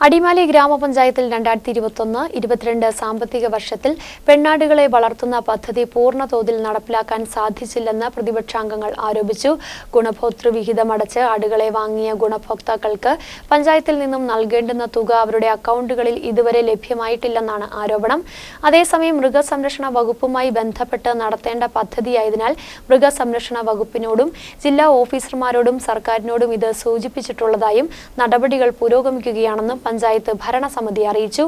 അടിമാലി ഗ്രാമപഞ്ചായത്തിൽ 2021-22 സാമ്പത്തിക വർഷത്തിൽ പെണ്ണാടുകളെ വളർത്തുന്ന പദ്ധതി പൂർണ്ണതോതിൽ നടപ്പിലാക്കാൻ സാധിച്ചില്ലെന്ന് പ്രതിപക്ഷാംഗങ്ങൾ ആരോപിച്ചു. ഗുണഭോക്തൃ വിഹിതമടച്ച് ആടുകളെ വാങ്ങിയ ഗുണഭോക്താക്കൾക്ക് പഞ്ചായത്തിൽ നിന്നും നൽകേണ്ടുന്ന തുക അവരുടെ അക്കൗണ്ടുകളിൽ ഇതുവരെ ലഭ്യമായിട്ടില്ലെന്നാണ് ആരോപണം. അതേസമയം മൃഗസംരക്ഷണ വകുപ്പുമായി ബന്ധപ്പെട്ട് നടത്തേണ്ട പദ്ധതിയായതിനാൽ മൃഗസംരക്ഷണ വകുപ്പിനോടും ജില്ലാ ഓഫീസർമാരോടും സർക്കാരിനോടും ഇത് സൂചിപ്പിച്ചിട്ടുള്ളതായും നടപടികൾ പുരോഗമിക്കുകയാണെന്നും പഞ്ചായത്ത് ഭരണസമിതി അറിയിച്ചു.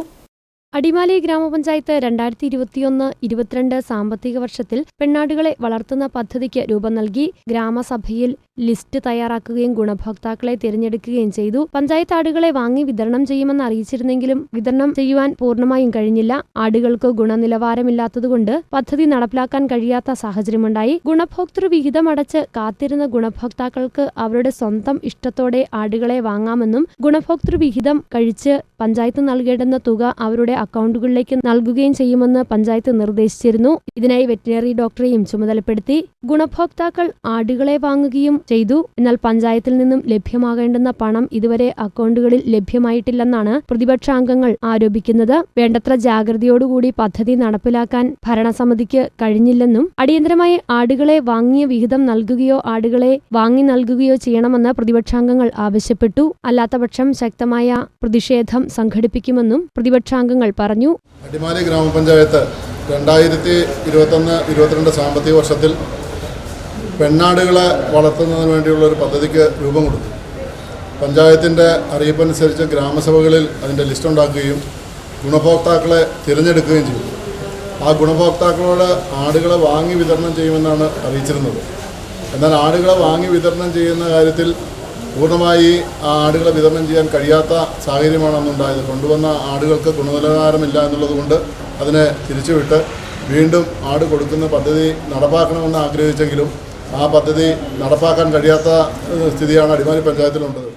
അടിമാലി ഗ്രാമപഞ്ചായത്ത് 2021-22 സാമ്പത്തിക വർഷത്തിൽ പെണ്ണാടുകളെ വളർത്തുന്ന പദ്ധതിക്ക് രൂപം നൽകി. ഗ്രാമസഭയിൽ ലിസ്റ്റ് തയ്യാറാക്കുകയും ഗുണഭോക്താക്കളെ തിരഞ്ഞെടുക്കുകയും ചെയ്തു. പഞ്ചായത്ത് ആടുകളെ വാങ്ങി വിതരണം ചെയ്യുമെന്ന് അറിയിച്ചിരുന്നെങ്കിലും വിതരണം ചെയ്യുവാൻ പൂർണ്ണമായും കഴിഞ്ഞില്ല. ആടുകൾക്ക് ഗുണനിലവാരമില്ലാത്തതുകൊണ്ട് പദ്ധതി നടപ്പിലാക്കാൻ കഴിയാത്ത സാഹചര്യമുണ്ടായി. ഗുണഭോക്തൃ വിഹിതമടച്ച് കാത്തിരുന്ന ഗുണഭോക്താക്കൾക്ക് അവരുടെ സ്വന്തം ഇഷ്ടത്തോടെ ആടുകളെ വാങ്ങാമെന്നും ഗുണഭോക്തൃ വിഹിതം കഴിച്ച് പഞ്ചായത്ത് നൽകേണ്ടുന്ന തുക അവരുടെ അക്കൗണ്ടുകളിലേക്ക് നൽകുകയും ചെയ്യുമെന്ന് പഞ്ചായത്ത് നിർദ്ദേശിച്ചിരുന്നു. ഇതിനായി വെറ്റിനറി ഡോക്ടറെയും ചുമതലപ്പെടുത്തി. ഗുണഭോക്താക്കൾ ആടുകളെ വാങ്ങുകയും ചെയ്തു. എന്നാൽ പഞ്ചായത്തിൽ നിന്നും ലഭ്യമാകേണ്ടുന്ന പണം ഇതുവരെ അക്കൗണ്ടുകളിൽ ലഭ്യമായിട്ടില്ലെന്നാണ് പ്രതിപക്ഷാംഗങ്ങൾ ആരോപിക്കുന്നത്. വേണ്ടത്ര ജാഗ്രതയോടുകൂടി പദ്ധതി നടപ്പിലാക്കാൻ ഭരണസമിതിക്ക് കഴിഞ്ഞില്ലെന്നും അടിയന്തരമായി ആടുകളെ വാങ്ങിയ വിഹിതം നൽകുകയോ ആടുകളെ വാങ്ങി നൽകുകയോ ചെയ്യണമെന്ന് പ്രതിപക്ഷാംഗങ്ങൾ ആവശ്യപ്പെട്ടു. അല്ലാത്തപക്ഷം ശക്തമായ പ്രതിഷേധം സംഘടിപ്പിക്കുമെന്നും പ്രതിപക്ഷാംഗങ്ങൾ പറഞ്ഞു. അടിമാലി ഗ്രാമപഞ്ചായത്ത് 2021-22 സാമ്പത്തിക വർഷത്തിൽ പെണ്ണാടുകളെ വളർത്തുന്നതിന് വേണ്ടിയുള്ള ഒരു പദ്ധതിക്ക് രൂപം കൊടുത്തു. പഞ്ചായത്തിൻ്റെ അറിയിപ്പനുസരിച്ച് ഗ്രാമസഭകളിൽ അതിൻ്റെ ലിസ്റ്റ് ഉണ്ടാക്കുകയും ഗുണഭോക്താക്കളെ തിരഞ്ഞെടുക്കുകയും ചെയ്തു. ആ ഗുണഭോക്താക്കളോട് ആടുകളെ വാങ്ങി വിതരണം ചെയ്യുമെന്നാണ് അറിയിച്ചിരുന്നത്. എന്നാൽ ആടുകളെ വാങ്ങി വിതരണം ചെയ്യുന്ന കാര്യത്തിൽ പൂർണ്ണമായി ആ ആടുകളെ വിതരണം ചെയ്യാൻ കഴിയാത്ത സാഹചര്യമാണ് അന്നുണ്ടായത്. കൊണ്ടുവന്ന ആടുകൾക്ക് ഗുണനിലവാരമില്ല എന്നുള്ളതുകൊണ്ട് അതിനെ തിരിച്ചുവിട്ട് വീണ്ടും ആട് കൊടുക്കുന്ന പദ്ധതി നടപ്പാക്കണമെന്ന് ആഗ്രഹിച്ചെങ്കിലും ആ പദ്ധതി നടപ്പാക്കാൻ കഴിയാത്ത സ്ഥിതിയാണ് അടിമാലി പഞ്ചായത്തിലുള്ളത്.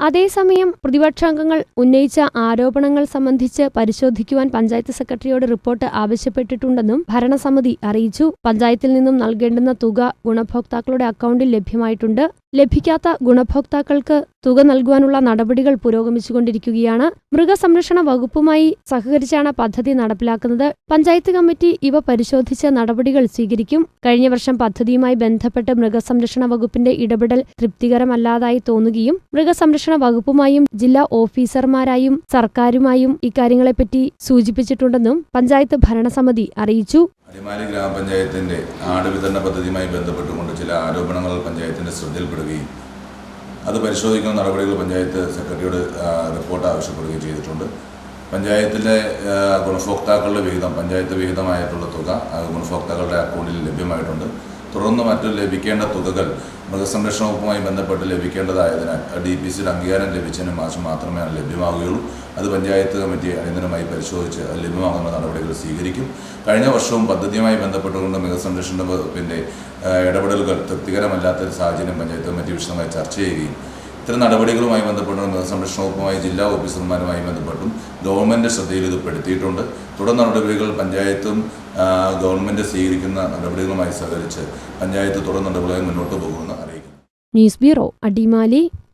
അതേസമയം പ്രതിപക്ഷാംഗങ്ങൾ ഉന്നയിച്ച ആരോപണങ്ങൾ സംബന്ധിച്ച് പരിശോധിക്കുവാൻ പഞ്ചായത്ത് സെക്രട്ടറിയോട് റിപ്പോർട്ട് ആവശ്യപ്പെട്ടിട്ടുണ്ടെന്നും ഭരണസമിതി അറിയിച്ചു. പഞ്ചായത്തിൽ നിന്നും നൽകേണ്ടുന്ന തുക ഗുണഭോക്താക്കളുടെ അക്കൗണ്ടിൽ ലഭ്യമായിട്ടുണ്ട്. ലഭിക്കാത്ത ഗുണഭോക്താക്കൾക്ക് തുക നൽകുവാനുള്ള നടപടികൾ പുരോഗമിച്ചുകൊണ്ടിരിക്കുകയാണ്. മൃഗസംരക്ഷണ വകുപ്പുമായി സഹകരിച്ചാണ് പദ്ധതി നടപ്പിലാക്കുന്നത്. പഞ്ചായത്ത് കമ്മിറ്റി ഇവ പരിശോധിച്ച് നടപടികൾ സ്വീകരിക്കും. കഴിഞ്ഞ വർഷം പദ്ധതിയുമായി ബന്ധപ്പെട്ട് മൃഗസംരക്ഷണ വകുപ്പിന്റെ ഇടപെടൽ തൃപ്തികരമല്ലാതായി തോന്നുകയും മൃഗസംരക്ഷണ വകുപ്പുമായും ജില്ലാ ഓഫീസർമാരായും സർക്കാരുമായും ഇക്കാര്യങ്ങളെപ്പറ്റി സൂചിപ്പിച്ചിട്ടുണ്ടെന്നും പഞ്ചായത്ത് ഭരണസമിതി അറിയിച്ചു. അടിമാലി ഗ്രാമപഞ്ചായത്തിൻ്റെ ആട് വിതരണ പദ്ധതിയുമായി ബന്ധപ്പെട്ടുകൊണ്ട് ചില ആരോപണങ്ങൾ പഞ്ചായത്തിൻ്റെ ശ്രദ്ധയിൽപ്പെടുകയും അത് പരിശോധിക്കുന്ന നടപടികൾ പഞ്ചായത്ത് സെക്രട്ടറിയോട് റിപ്പോർട്ട് ആവശ്യപ്പെടുകയും ചെയ്തിട്ടുണ്ട്. പഞ്ചായത്തിലെ ഗുണഭോക്താക്കളുടെ വിഹിതം, പഞ്ചായത്ത് വിഹിതമായിട്ടുള്ള തുക ഗുണഭോക്താക്കളുടെ അക്കൗണ്ടിൽ ലഭ്യമായിട്ടുണ്ട്. തുടർന്ന് മറ്റു ലഭിക്കേണ്ട തുകകൾ മൃഗസംരക്ഷണ വകുപ്പുമായി ബന്ധപ്പെട്ട് ലഭിക്കേണ്ടതായതിനാൽ DPCയുടെ അംഗീകാരം ലഭിച്ചതിന് മാസം മാത്രമേ അത് ലഭ്യമാവുകയുള്ളൂ. അത് പഞ്ചായത്ത് കമ്മിറ്റി അടിയന്തരമായി പരിശോധിച്ച് അത് ലഭ്യമാകുന്ന നടപടികൾ സ്വീകരിക്കും. കഴിഞ്ഞ വർഷവും പദ്ധതിയുമായി ബന്ധപ്പെട്ടുകൊണ്ട് മൃഗസംരക്ഷണ വകുപ്പിൻ്റെ ഇടപെടലുകൾ തൃപ്തികരമല്ലാത്തൊരു സാഹചര്യം പഞ്ചായത്ത് കമ്മിറ്റി വിശദമായി ചർച്ച ചെയ്യുകയും ഇത്തരം നടപടികളുമായി ബന്ധപ്പെട്ട് മൃഗസംരക്ഷണ വകുപ്പുമായി ജില്ലാ ഓഫീസർമാരുമായി ബന്ധപ്പെട്ടും ഗവൺമെൻറ് ശ്രദ്ധയിൽ ഇത് പെടുത്തിയിട്ടുണ്ട്. തുടർ നടപടികൾ പഞ്ചായത്തും ഗവൺമെൻറ് സ്വീകരിക്കുന്ന നടപടികളുമായി സഹകരിച്ച് പഞ്ചായത്ത് തുടർ നടപടികളായി മുന്നോട്ട് പോകുമെന്ന് അറിയിക്കുന്നു. News bureau, Adimali.